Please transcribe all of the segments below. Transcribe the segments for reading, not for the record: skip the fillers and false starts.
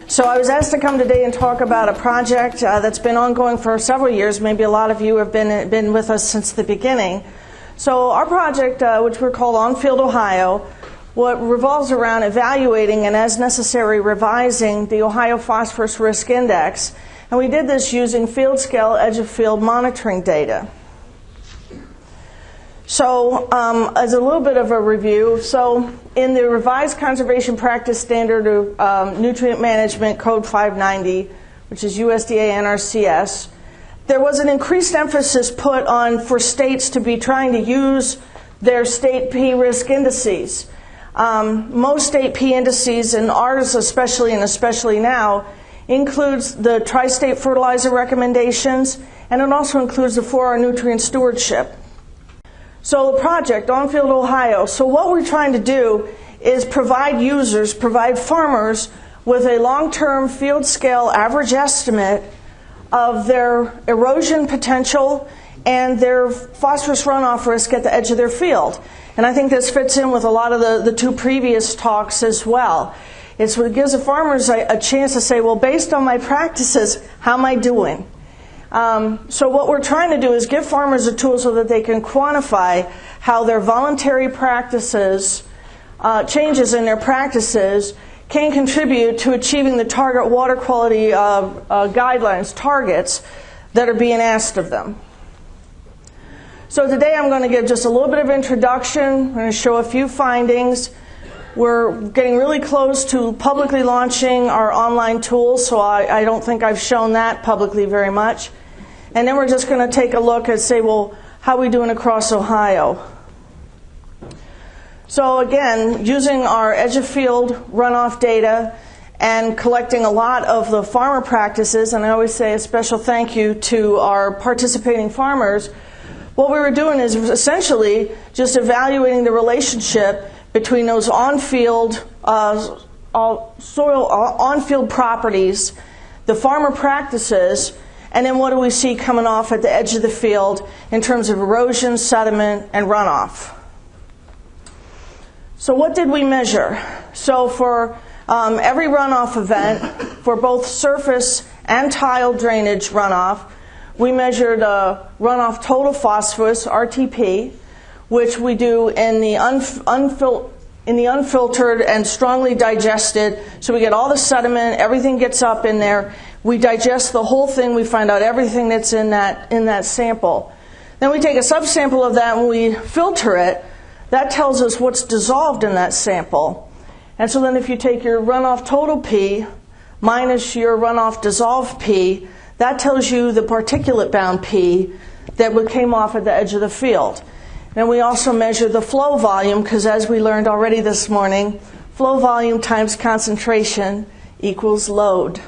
So I was asked to come today and talk about a project that's been ongoing for several years. Maybe a lot of you have been with us since the beginning. So our project, which we're called On-Field Ohio, what revolves around evaluating and, as necessary, revising the Ohio Phosphorus Risk Index. And we did this using field-scale edge-of-field monitoring data. So as a little bit of a review, so in the Revised Conservation Practice Standard of Nutrient Management Code 590, which is USDA NRCS, there was an increased emphasis put on for states to be trying to use their state P risk indices. Most state P indices, and ours especially and especially now, includes the tri-state fertilizer recommendations, and it also includes the 4R nutrient stewardship. So the project, On-Field Ohio, so what we're trying to do is provide farmers with a long-term field-scale average estimate of their erosion potential and their phosphorus runoff risk at the edge of their field. And I think this fits in with a lot of the two previous talks as well. It gives the farmers a chance to say, well, based on my practices, how am I doing? So what we're trying to do is give farmers a tool so that they can quantify how their voluntary practices, changes in their practices, can contribute to achieving the target water quality guidelines, targets, that are being asked of them. So today I'm going to give just a little bit of introduction. I'm going to show a few findings. We're getting really close to publicly launching our online tool, so I don't think I've shown that publicly very much. And then we're just going to take a look and say, well, how are we doing across Ohio? So again, using our edge-of-field runoff data and collecting a lot of the farmer practices, and I always say a special thank you to our participating farmers, what we were doing is essentially just evaluating the relationship between those on-field on-field properties, the farmer practices, and then what do we see coming off at the edge of the field in terms of erosion, sediment, and runoff. So what did we measure? So for every runoff event, for both surface and tile drainage runoff, we measured runoff total phosphorus, RTP, which we do in the unfiltered and strongly digested. So we get all the sediment, everything gets up in there. We digest the whole thing. We find out everything that's in that sample. Then we take a subsample of that and we filter it. That tells us what's dissolved in that sample. And so then if you take your runoff total P minus your runoff dissolved P, that tells you the particulate bound P that came off at the edge of the field. And we also measure the flow volume, because as we learned already this morning, flow volume times concentration equals load.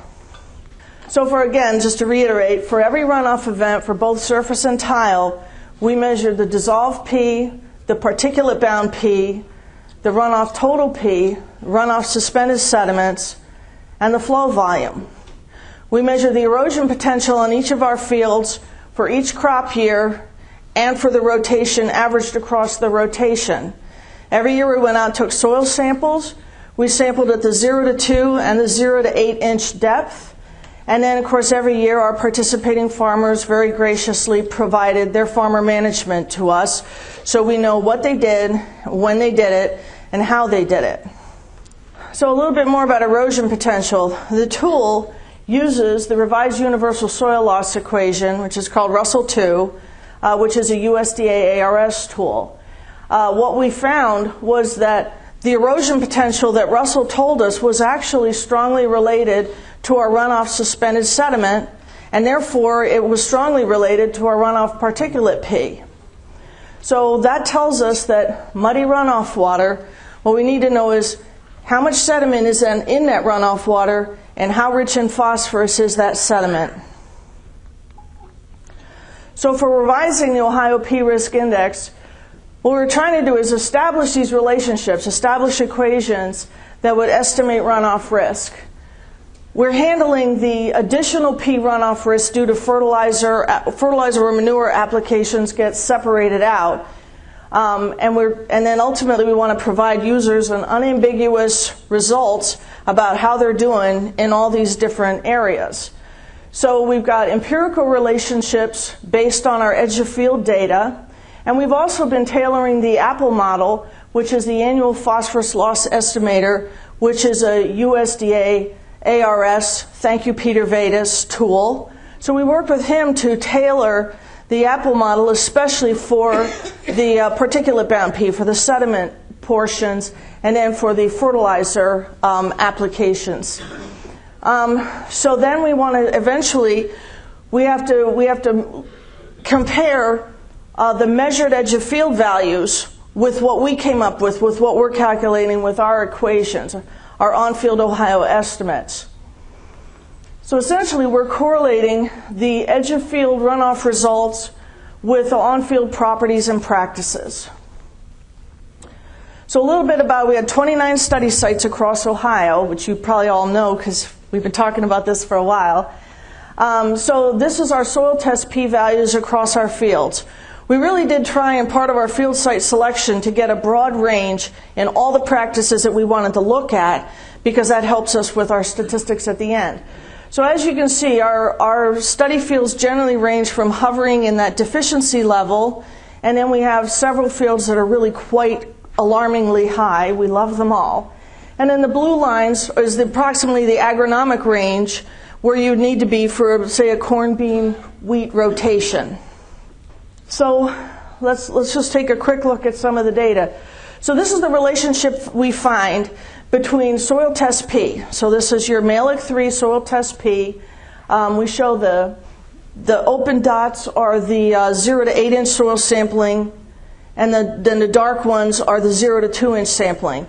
So again, just to reiterate, for every runoff event for both surface and tile, we measured the dissolved P, the particulate bound P, the runoff total P, runoff suspended sediments, and the flow volume. We measure the erosion potential on each of our fields for each crop year and for the rotation averaged across the rotation. Every year we went out and took soil samples. We sampled at the 0 to 2 and the 0 to 8 inch depth. And then, of course, every year our participating farmers very graciously provided their farmer management to us, so we know what they did, when they did it, and how they did it. So a little bit more about erosion potential. The tool uses the Revised Universal Soil Loss Equation, which is called Russell II, which is a USDA ARS tool. What we found was that the erosion potential that Russell told us was actually strongly related to our runoff suspended sediment, and therefore it was strongly related to our runoff particulate P. So that tells us that muddy runoff water, what we need to know is how much sediment is in that runoff water and how rich in phosphorus is that sediment. So for revising the Ohio P Risk Index, what we're trying to do is establish these relationships, establish equations that would estimate runoff risk. We're handling the additional P runoff risk due to fertilizer or manure applications get separated out. And then ultimately we want to provide users an unambiguous results about how they're doing in all these different areas. So we've got empirical relationships based on our edge of field data, and we've also been tailoring the Apple model, which is the annual phosphorus loss estimator, which is a USDA ARS, thank you Peter Vedas, tool. So we worked with him to tailor the Apple model, especially for the particulate bound P, for the sediment portions, and then for the fertilizer applications. So then we want to eventually, we have to compare the measured edge of field values with what we came up with what we're calculating with our equations, our on-field Ohio estimates. So essentially we're correlating the edge of field runoff results with the on-field properties and practices. So a little bit about, we had 29 study sites across Ohio, which you probably all know because we've been talking about this for a while. So this is our soil test p-values across our fields. We really did try in part of our field site selection to get a broad range in all the practices that we wanted to look at, because that helps us with our statistics at the end. So as you can see, our study fields generally range from hovering in that deficiency level, and then we have several fields that are really quite alarmingly high. We love them all. And then the blue lines is approximately the agronomic range where you need to be for, say, a corn, bean, wheat rotation. So let's just take a quick look at some of the data. So this is the relationship we find between soil test P. So this is your Malick 3 soil test P. We show the open dots are the 0 to 8 inch soil sampling, and then the dark ones are the 0 to 2 inch sampling.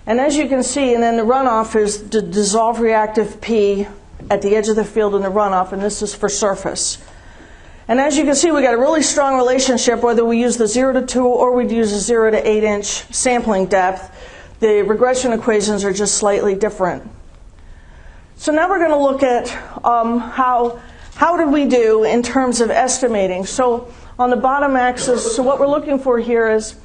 And as you can see, and then the runoff is the dissolved reactive P at the edge of the field in the runoff, and this is for surface. And as you can see, we got a really strong relationship whether we use the 0 to 2 or we use the 0 to 8 inch sampling depth. The regression equations are just slightly different. So now we're going to look at how did we do in terms of estimating. So on the bottom axis, so what we're looking for here is,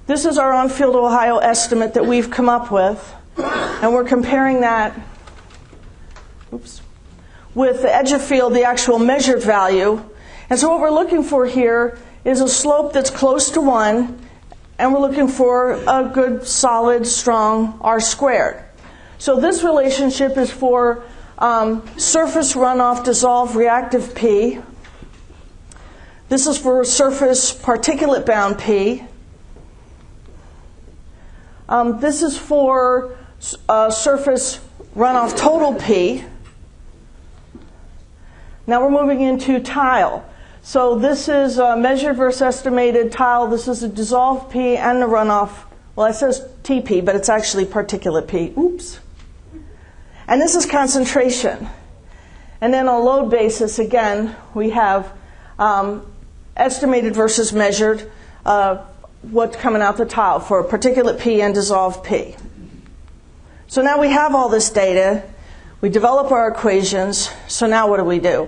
this is our on-field Ohio estimate that we've come up with, and we're comparing that with the edge of field, the actual measured value. And so what we're looking for here is a slope that's close to 1, and we're looking for a good, solid, strong R-squared. So this relationship is for surface runoff dissolved reactive P. This is for surface particulate bound P. This is for surface runoff total P. Now we're moving into tile. So this is measured versus estimated tile. This is the dissolved P and the runoff. Well, it says TP, but it's actually particulate P. Oops. And this is concentration. And then on load basis, again, we have estimated versus measured, what's coming out the tile for particulate P and dissolved P. So now we have all this data. We develop our equations. So now what do we do?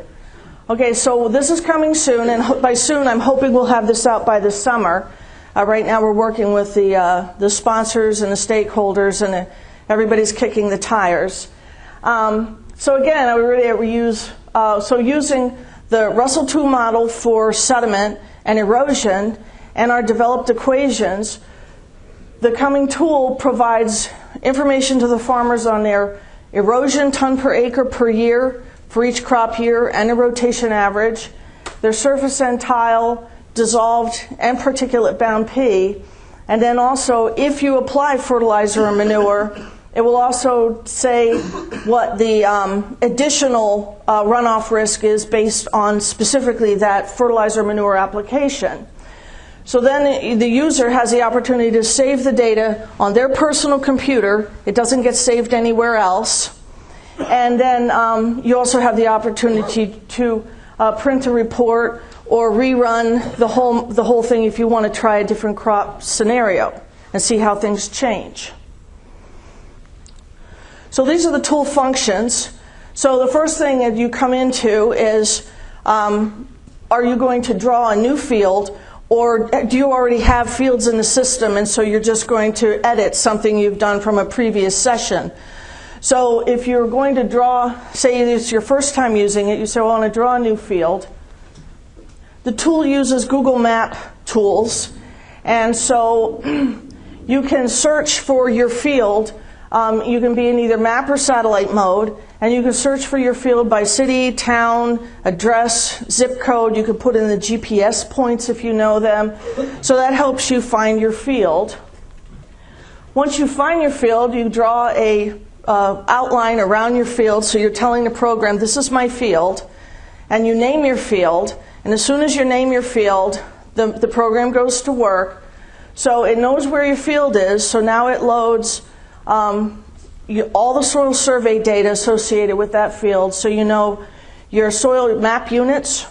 Okay, so this is coming soon, and by soon I'm hoping we'll have this out by the summer. Right now we're working with the sponsors and the stakeholders, and everybody's kicking the tires. So again, using the Russell II model for sediment and erosion and our developed equations, the coming tool provides information to the farmers on their erosion ton per acre per year for each crop year and a rotation average, their surface and tile, dissolved and particulate bound P, and then also if you apply fertilizer or manure, it will also say what the additional runoff risk is based on specifically that fertilizer manure application. So then the user has the opportunity to save the data on their personal computer. It doesn't get saved anywhere else. And then you also have the opportunity to print a report or rerun the whole thing if you want to try a different crop scenario and see how things change. So these are the tool functions. So the first thing that you come into is, are you going to draw a new field, Or do you already have fields in the system and so you're just going to edit something you've done from a previous session? So if you're going to draw, say it's your first time using it, you say, well, I want to draw a new field. The tool uses Google Map tools, and so you can search for your field. You can be in either map or satellite mode, and you can search for your field by city, town, address, zip code. You can put in the GPS points if you know them. So that helps you find your field. Once you find your field, you draw a outline around your field, so you're telling the program, this is my field, and you name your field, and as soon as you name your field, the program goes to work. So it knows where your field is, so now it loads all the soil survey data associated with that field, so you know your soil map units,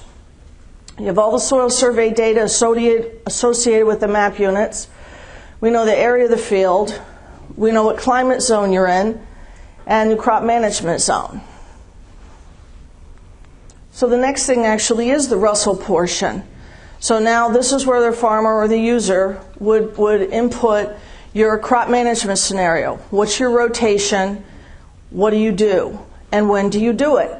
you have all the soil survey data associated with the map units, we know the area of the field, we know what climate zone you're in, and the crop management zone. So the next thing actually is the Russell portion. So now this is where the farmer or the user would input your crop management scenario. What's your rotation? What do you do? And when do you do it?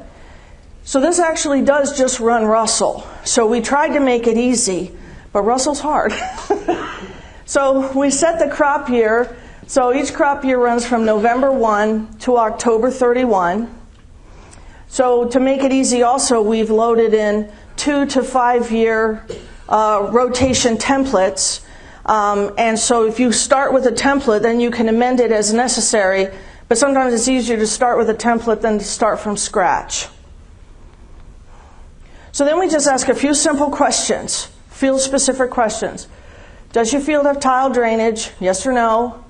So this actually does just run Russell. So we tried to make it easy, but Russell's hard. So we set the crop year. So each crop year runs from November 1 to October 31. So to make it easy also, we've loaded in 2 to 5 year rotation templates. And so if you start with a template, then you can amend it as necessary. But sometimes it's easier to start with a template than to start from scratch. So then we just ask a few simple questions, field-specific questions. Does your field have tile drainage? Yes or no?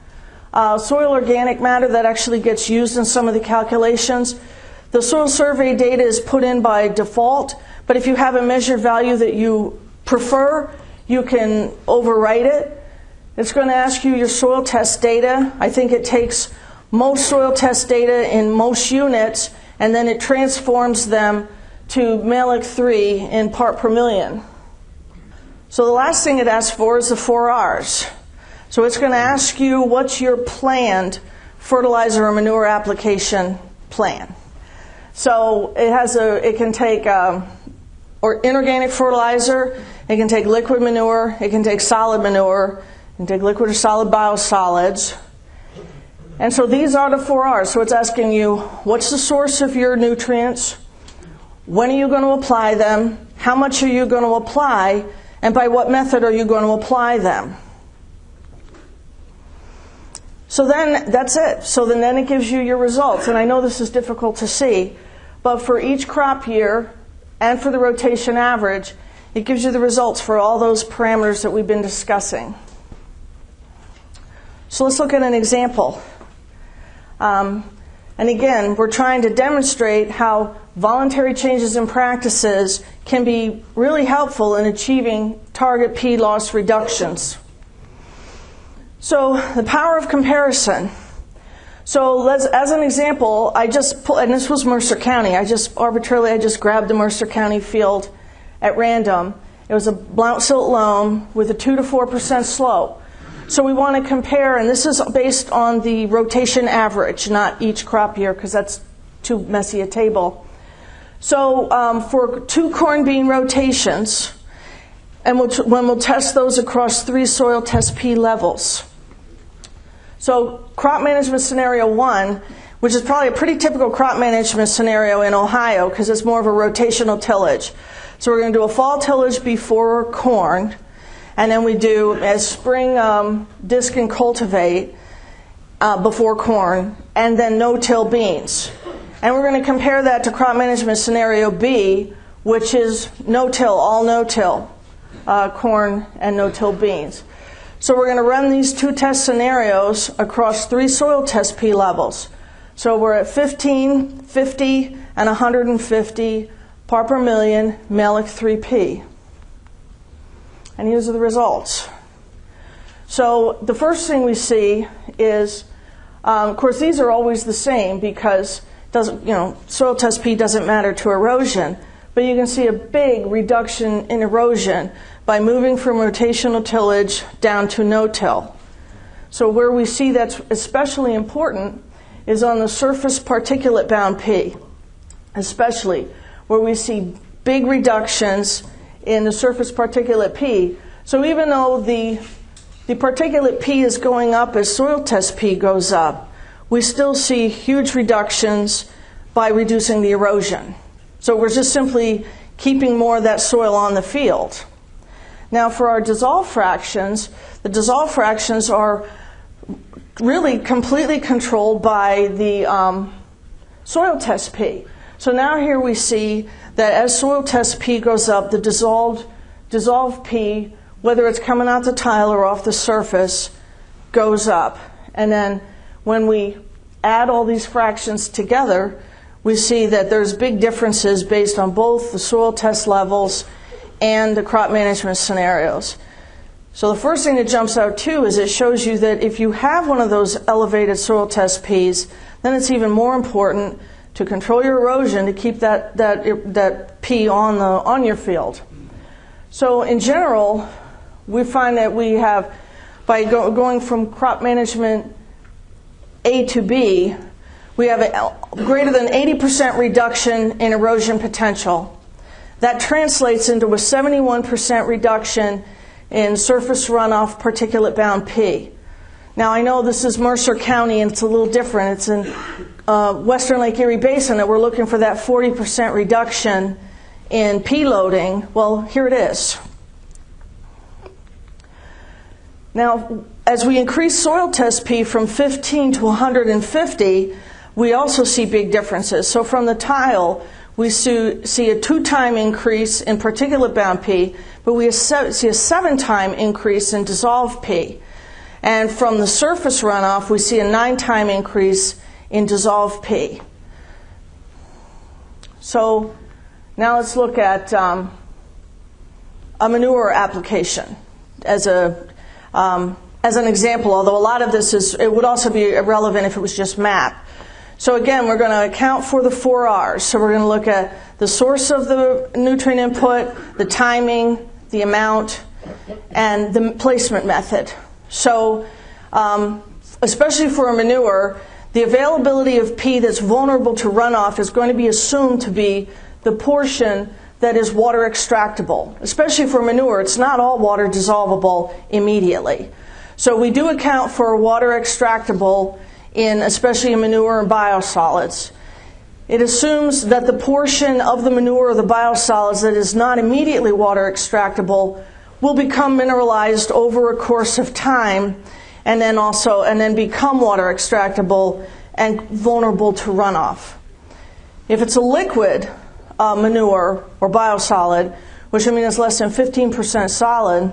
Soil organic matter that actually gets used in some of the calculations. The soil survey data is put in by default, but if you have a measured value that you prefer, you can overwrite it. It's going to ask you your soil test data. I think it takes most soil test data in most units, and then it transforms them to Malik 3 in part per million. So the last thing it asks for is the 4 R's. So it's going to ask you what's your planned fertilizer or manure application plan. So it can take or inorganic fertilizer, it can take liquid manure, it can take solid manure, it can take liquid or solid biosolids. And so these are the 4 R's. So it's asking you, what's the source of your nutrients? When are you going to apply them? How much are you going to apply? And by what method are you going to apply them? So then that's it. So then it gives you your results. And I know this is difficult to see, but for each crop year and for the rotation average, it gives you the results for all those parameters that we've been discussing. So let's look at an example. And again, we're trying to demonstrate how voluntary changes in practices can be really helpful in achieving target P loss reductions. So the power of comparison. So as an example, I just pulled, and this was Mercer County. I just grabbed the Mercer County field at random. It was a blount silt loam with a 2 to 4% slope. So we want to compare, and this is based on the rotation average, not each crop year, because that's too messy a table. So for 2 corn bean rotations, and when we'll test those across 3 soil test P levels. So crop management scenario 1, which is probably a pretty typical crop management scenario in Ohio because it's more of a rotational tillage. So we're going to do a fall tillage before corn, and then we do a spring disc and cultivate before corn, and then no-till beans. And we're going to compare that to crop management scenario B, which is no-till, all no-till, corn and no-till beans. So we're going to run these 2 test scenarios across 3 soil test P levels. So we're at 15, 50, and 150 part per million Malik 3P. And here's the results. So the first thing we see is, of course, these are always the same because soil test P doesn't matter to erosion. But you can see a big reduction in erosion by moving from rotational tillage down to no-till. So where we see that's especially important is on the surface particulate bound P, especially where we see big reductions in the surface particulate P. So even though the particulate P is going up as soil test P goes up, we still see huge reductions by reducing the erosion. So we're just simply keeping more of that soil on the field. Now for our dissolved fractions, the dissolved fractions are really completely controlled by the soil test P. So now here we see that as soil test P goes up, the dissolved P, whether it's coming out the tile or off the surface, goes up. And then when we add all these fractions together, we see that there's big differences based on both the soil test levels and the crop management scenarios. So the first thing that jumps out too is it shows you that if you have one of those elevated soil test Ps, then it's even more important to control your erosion to keep that P on your field. So in general, we find that we have, by going from crop management A to B, we have a greater than 80% reduction in erosion potential. That translates into a 71% reduction in surface runoff particulate bound P. Now I know this is Mercer County and it's a little different. It's in Western Lake Erie Basin that we're looking for that 40% reduction in P loading. Well, here it is. Now, as we increase soil test P from 15 to 150, we also see big differences. So from the tile, we see a 2-time increase in particulate bound P, but we see a 7-time increase in dissolved P. And from the surface runoff, we see a 9-time increase in dissolved P. So now let's look at a manure application as an example, although a lot of this it would also be irrelevant if it was just MAP. So again, we're going to account for the 4 R's. So we're going to look at the source of the nutrient input, the timing, the amount, and the placement method. So especially for a manure, the availability of P that's vulnerable to runoff is going to be assumed to be the portion that is water extractable. Especially for manure, it's not all water dissolvable immediately. So we do account for water extractable especially in manure and biosolids. It assumes that the portion of the manure or the biosolids that is not immediately water extractable will become mineralized over a course of time and then become water extractable and vulnerable to runoff. If it's a liquid manure or biosolid, which I mean is less than 15% solid,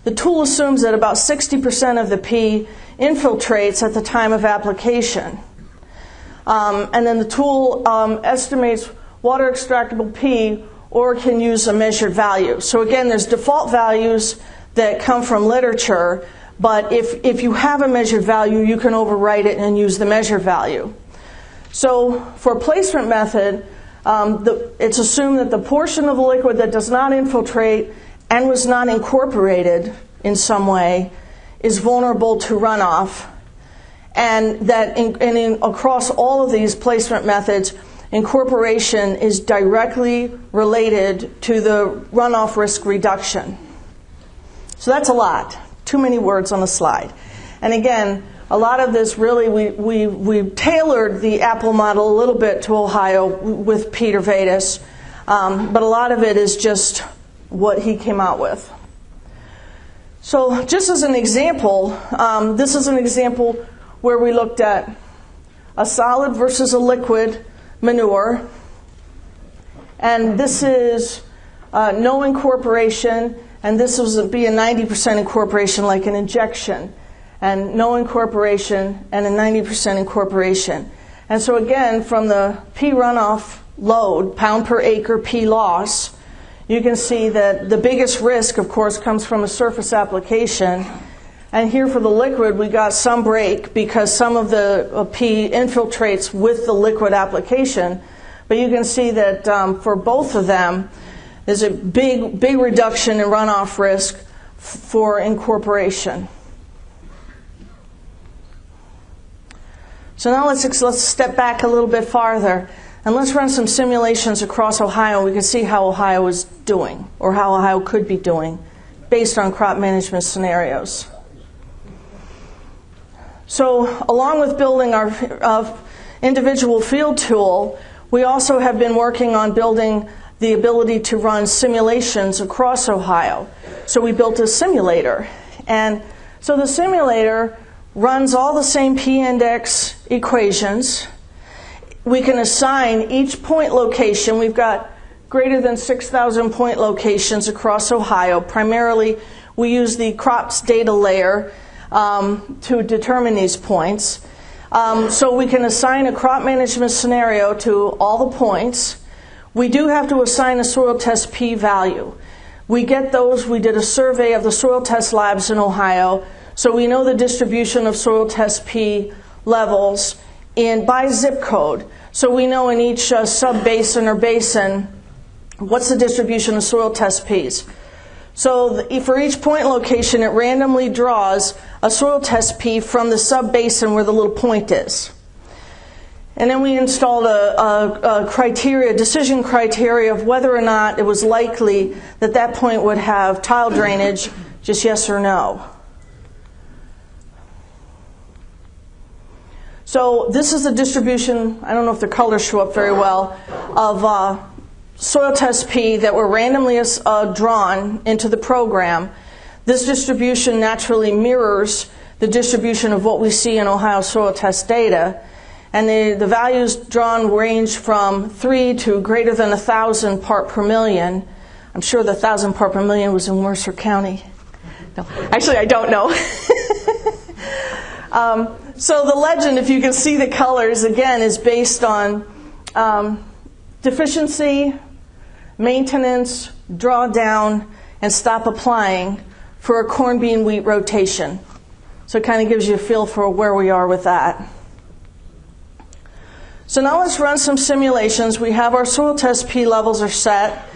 the tool assumes that about 60% of the P infiltrates at the time of application. And then the tool estimates water extractable P or can use a measured value. So again, there's default values that come from literature, but if you have a measured value, you can overwrite it and use the measured value. So for placement method, it's assumed that the portion of the liquid that does not infiltrate and was not incorporated in some way is vulnerable to runoff, and that across all of these placement methods, incorporation is directly related to the runoff risk reduction. So that's a lot. Too many words on the slide. And again, a lot of this really, we tailored the Apple model a little bit to Ohio with Peter Vadis, but a lot of it is just what he came out with. So just as an example, this is an example where we looked at a solid versus a liquid manure. And this is no incorporation, and this would be a 90% incorporation like an injection, and no incorporation and a 90% incorporation. And so again, from the P runoff load, pound per acre P loss, you can see that the biggest risk, of course, comes from a surface application. And here for the liquid, we got some break because some of the P infiltrates with the liquid application. But you can see that for both of them, There's a big reduction in runoff risk for incorporation. So now let's step back a little bit farther and let's run some simulations across Ohio. We can see how Ohio is doing, or how Ohio could be doing, based on crop management scenarios. So along with building our individual field tool, we also have been working on building the ability to run simulations across Ohio. So we built a simulator. And so the simulator runs all the same p-index equations. We can assign each point location. We've got greater than 6,000 point locations across Ohio. Primarily, we use the crops data layer to determine these points. So we can assign a crop management scenario to all the points. We do have to assign a soil test p-value. We get those. We did a survey of the soil test labs in Ohio, so we know the distribution of soil test p levels by zip code. So we know in each sub-basin or basin what's the distribution of soil test p's. So for each point location, it randomly draws a soil test p from the sub-basin where the little point is. And then we installed a decision criteria of whether or not it was likely that that point would have tile drainage, just yes or no. So this is the distribution, I don't know if the colors show up very well, of soil test P that were randomly drawn into the program. This distribution naturally mirrors the distribution of what we see in Ohio soil test data. And the values drawn range from 3 to greater than 1,000 part per million. I'm sure the 1,000 part per million was in Mercer County. No, actually, I don't know. So the legend, if you can see the colors, again, is based on deficiency, maintenance, drawdown, and stop applying for a corn, bean, wheat rotation. So it kind of gives you a feel for where we are with that. So now let's run some simulations. We have our soil test P levels are set.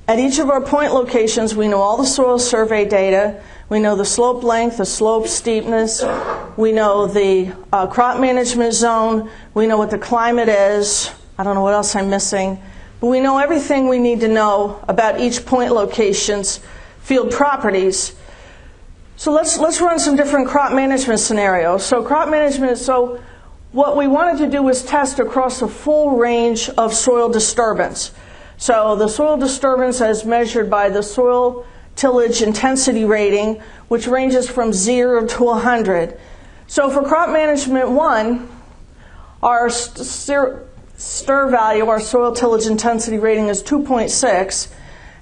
At each of our point locations, we know all the soil survey data. We know the slope length, the slope steepness. We know the crop management zone. We know what the climate is. I don't know what else I'm missing. But we know everything we need to know about each point location's field properties. So let's run some different crop management scenarios. So what we wanted to do was test across the full range of soil disturbance. So the soil disturbance as measured by the soil tillage intensity rating, which ranges from 0 to 100. So for crop management 1, our STIR value, our soil tillage intensity rating, is 2.6,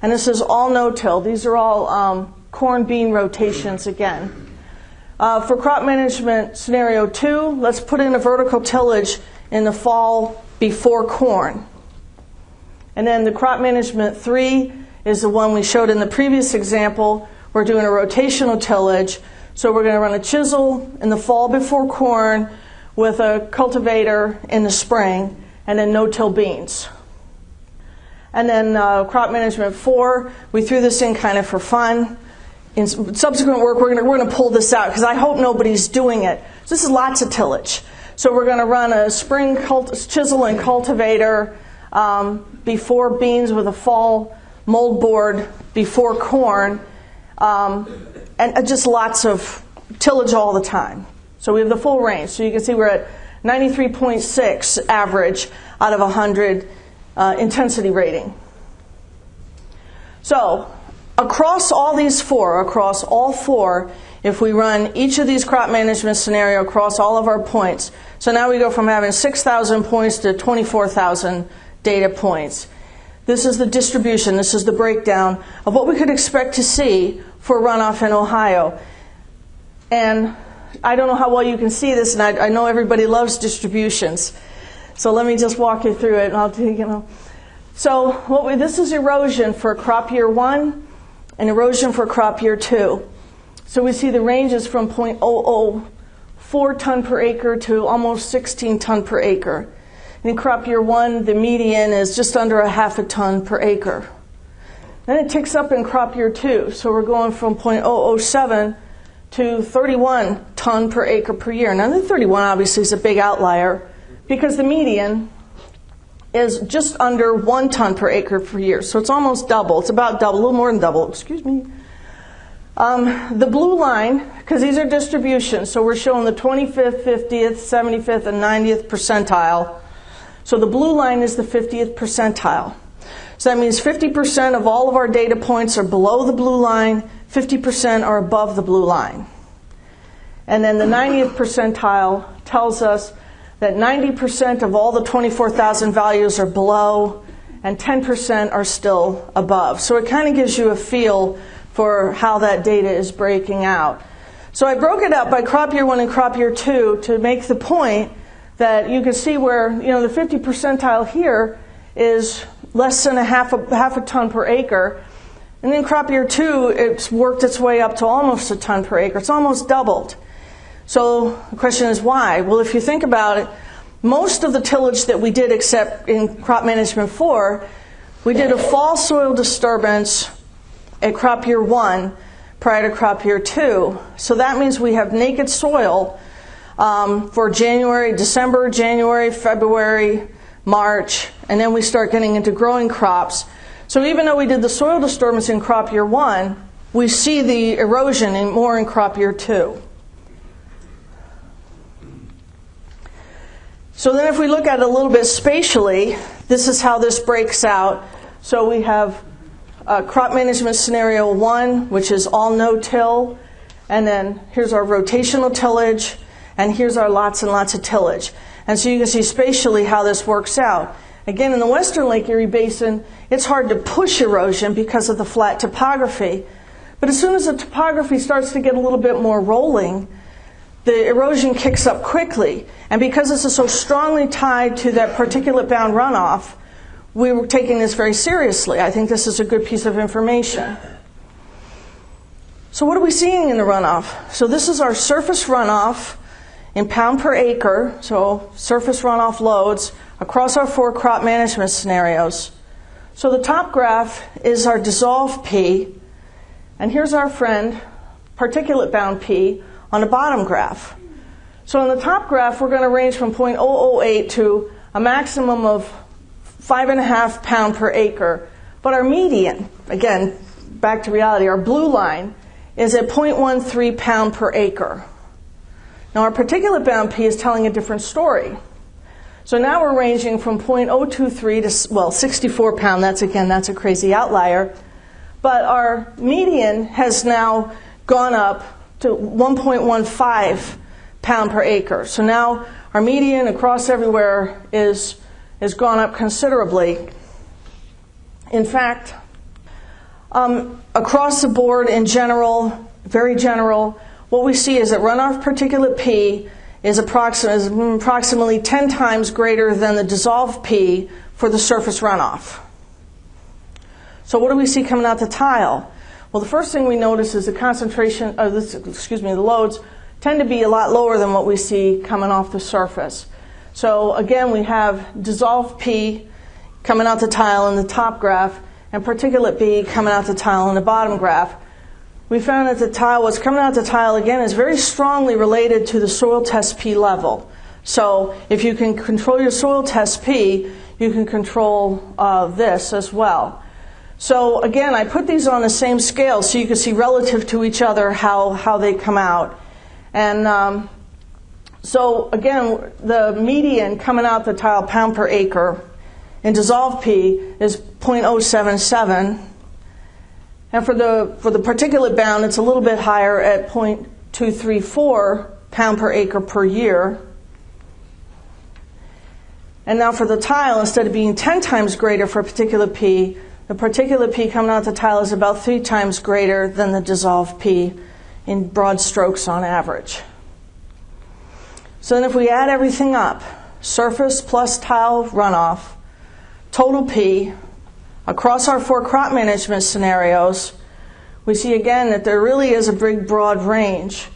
and this is all no-till. These are all corn bean rotations again. For crop management scenario 2, let's put in a vertical tillage in the fall before corn. And then the crop management 3 is the one we showed in the previous example. We're doing a rotational tillage. So we're going to run a chisel in the fall before corn with a cultivator in the spring, and then no-till beans. And then crop management 4, we threw this in kind of for fun. In subsequent work, we're going to pull this out because I hope nobody's doing it. So this is lots of tillage. So we're going to run a spring chisel and cultivator before beans with a fall mold board before corn, and just lots of tillage all the time. So we have the full range. So you can see we're at 93.6 average out of 100 intensity rating. So across all four, if we run each of these crop management scenario across all of our points, so now we go from having 6,000 points to 24,000 data points. This is the distribution, this is the breakdown of what we could expect to see for runoff in Ohio. And I don't know how well you can see this, and I know everybody loves distributions. So let me just walk you through it, and I'll take So this is erosion for crop year 1 and erosion for crop year 2. So we see the ranges from 0.004 ton per acre to almost 16 ton per acre. In crop year 1, the median is just under a half a ton per acre. Then it ticks up in crop year 2. So we're going from 0.007 to 31 ton per acre per year. Now the 31 obviously is a big outlier because the median is just under 1 ton per acre per year. So it's almost double. It's about double, a little more than double, excuse me. The blue line, because these are distributions, so we're showing the 25th, 50th, 75th, and 90th percentile. So the blue line is the 50th percentile. So that means 50% of all of our data points are below the blue line, 50% are above the blue line. And then the 90th percentile tells us that 90% of all the 24,000 values are below and 10% are still above. So it kind of gives you a feel for how that data is breaking out. So I broke it up by crop year 1 and crop year 2 to make the point that you can see where, you know, the 50 percentile here is less than half a ton per acre. And then crop year 2, it's worked its way up to almost a ton per acre. It's almost doubled. So the question is why? Well, if you think about it, most of the tillage that we did, except in crop management 4, we did a fall soil disturbance at crop year 1 prior to crop year 2. So that means we have naked soil for December, January, February, March, and then we start getting into growing crops. So even though we did the soil disturbance in crop year 1, we see the erosion more in crop year 2. So then if we look at it a little bit spatially, this is how this breaks out. So we have crop management scenario 1, which is all no-till, and then here's our rotational tillage, and here's our lots and lots of tillage. And so you can see spatially how this works out. Again, in the Western Lake Erie Basin, it's hard to push erosion because of the flat topography. But as soon as the topography starts to get a little bit more rolling, the erosion kicks up quickly. And because this is so strongly tied to that particulate bound runoff, we were taking this very seriously. I think this is a good piece of information. So what are we seeing in the runoff? So this is our surface runoff in pound per acre, so surface runoff loads across our 4 crop management scenarios. So the top graph is our dissolved P, and here's our friend, particulate bound P, on the bottom graph. So in the top graph, we're going to range from 0.008 to a maximum of 5.5 pound per acre. But our median, again, back to reality, our blue line is at 0.13 pound per acre. Now our particulate bound P is telling a different story. So now we're ranging from 0.023 to, well, 64 pound. That's a crazy outlier. But our median has now gone up to 1.15 pound per acre. So now our median across everywhere has gone up considerably. In fact, across the board in general, very general, what we see is that runoff particulate P is approximately 10 times greater than the dissolved P for the surface runoff. So what do we see coming out the tile? Well, the first thing we notice is the concentration of the loads tend to be a lot lower than what we see coming off the surface. So again, we have dissolved P coming out the tile in the top graph and particulate B coming out the tile in the bottom graph. We found that what's coming out the tile again is very strongly related to the soil test P level. So if you can control your soil test P, you can control this as well. So again, I put these on the same scale so you can see relative to each other how they come out. And so again, the median coming out the tile pound per acre in dissolved P is 0.077. And for the particulate bound, it's a little bit higher at 0.234 pound per acre per year. And now for the tile, instead of being 10 times greater for particulate P, the particulate P coming out the tile is about 3 times greater than the dissolved P in broad strokes on average. So then if we add everything up, surface plus tile runoff, total P, across our 4 crop management scenarios, we see again that there really is a big broad range.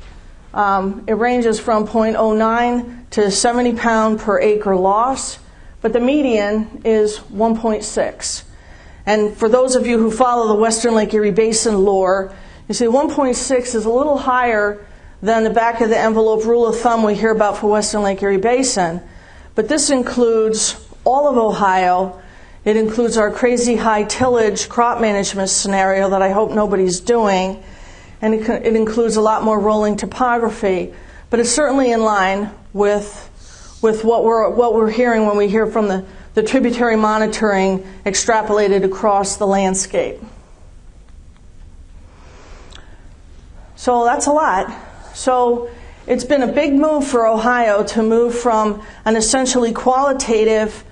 It ranges from 0.09 to 70 pound per acre loss, but the median is 1.6. And for those of you who follow the Western Lake Erie Basin lore, you see 1.6 is a little higher than the back of the envelope rule of thumb we hear about for Western Lake Erie Basin. But this includes all of Ohio. It includes our crazy high tillage crop management scenario that I hope nobody's doing. And it includes a lot more rolling topography. But it's certainly in line with what we're hearing when we hear from the tributary monitoring extrapolated across the landscape. So that's a lot. So it's been a big move for Ohio to move from an essentially qualitative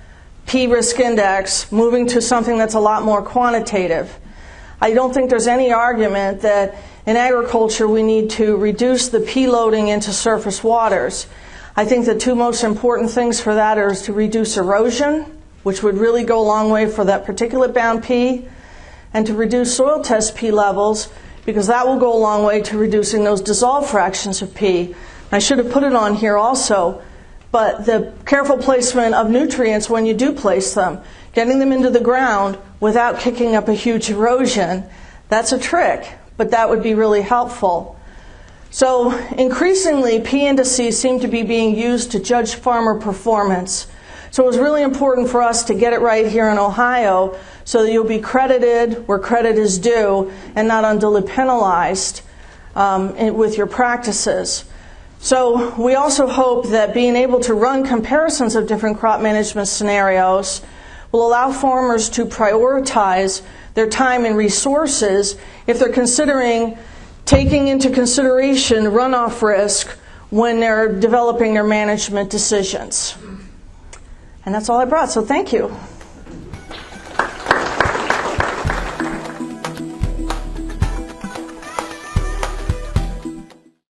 P risk index, moving to something that's a lot more quantitative. I don't think there's any argument that in agriculture we need to reduce the P loading into surface waters. I think the two most important things for that are to reduce erosion, which would really go a long way for that particulate bound P, and to reduce soil test P levels, because that will go a long way to reducing those dissolved fractions of P. I should have put it on here also, but the careful placement of nutrients when you do place them, getting them into the ground without kicking up a huge erosion, that's a trick, but that would be really helpful. So increasingly, P indices seem to be being used to judge farmer performance. So it was really important for us to get it right here in Ohio so that you'll be credited where credit is due and not unduly penalized with your practices. So we also hope that being able to run comparisons of different crop management scenarios will allow farmers to prioritize their time and resources if they're considering taking into consideration runoff risk when they're developing their management decisions. And that's all I brought, so thank you.